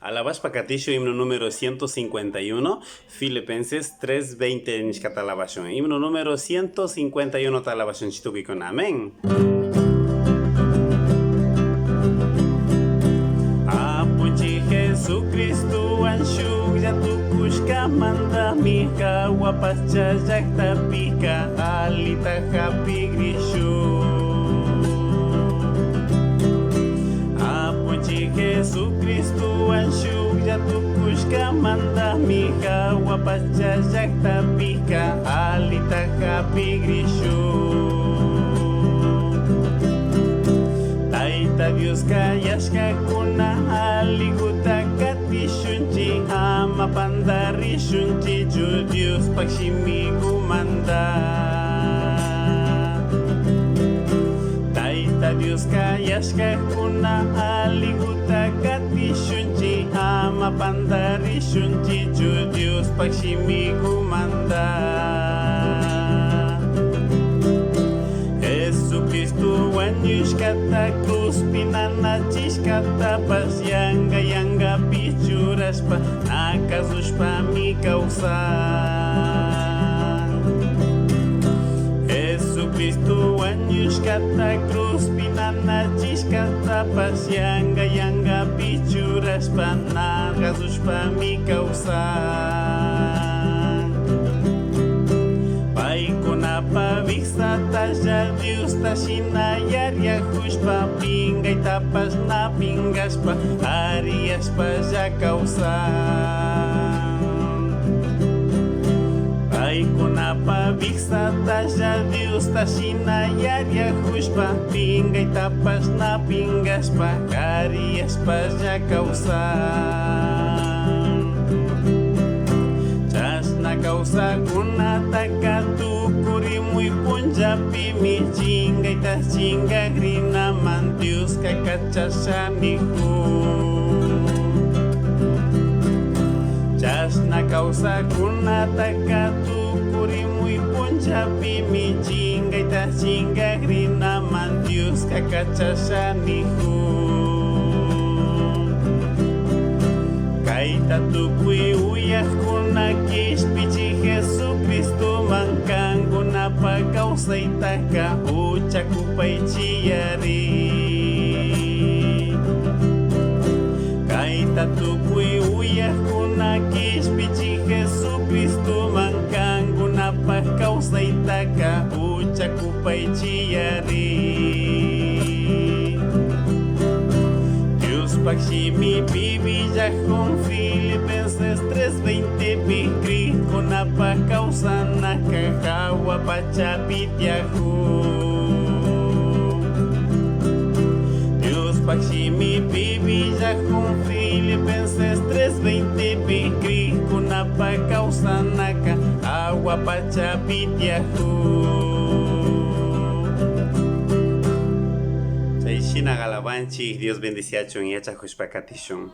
Alabas Pacatillo, himno número 151, Filipenses 3:20 Nishkatalabashon. Himno número 151 Talabashon Chitukikon. Amén. Apunchi Jesucristo anshuk yatukushka manda mika wapascha yakta pika alita happy grishu. Jesucristo anshuk yatukushka manda mika wapascha yakta pika alita happy grishu. Taita Dios kayashka kuna aliguta katishunchi ama pandari shunchi ju Dios pakshimigu manda. Taita Dios kayashka kuna aliguta katishunchi ama pandari shunchi ju Dios pakshimigu manda. Jesucristo wanyushkata cruz pinanachishkata pas yanga pichuraspa nakazushpa mi causa. Jesucristo wanyushkata cruz pinanachishkata pas yanga pichuraspa nakazushpa mi causa. Paikunapa viksata ya Dios tashina yaria hushpa pinga tapas na pingaspa ariaspa ya causa. Paikunapa viksata ya Dios tashina yaria hushpa pinga tapas na pingaspa ariaspa ya causa. Causa kuna takatu kuri muy punjabi mi chinga ita chinga grina mantius kakachashaniku. Chasna causa kuna takatu kuri muy punjabi mi chinga ita chinga grina mantius kakachashaniku. Kaita tukui uyah kuna kispichi Jesucristo mangkanggo napa causa itaka ucakupai ciyari. Kaita tukui uyah kuna kispichi Jesucristo mangkanggo napa causa itaka ucakupai ciyari. Pakshimi bibija con Filipenses 3:20 bikri con apa causa nakahawa pachapityahu. Dios pakshimi bibija con Filipenses 3:20 bikri con apa causa nakahawa pachapityahu. Shina Galabanchi, Dios bendice a Chon y a Chajushpacatishon.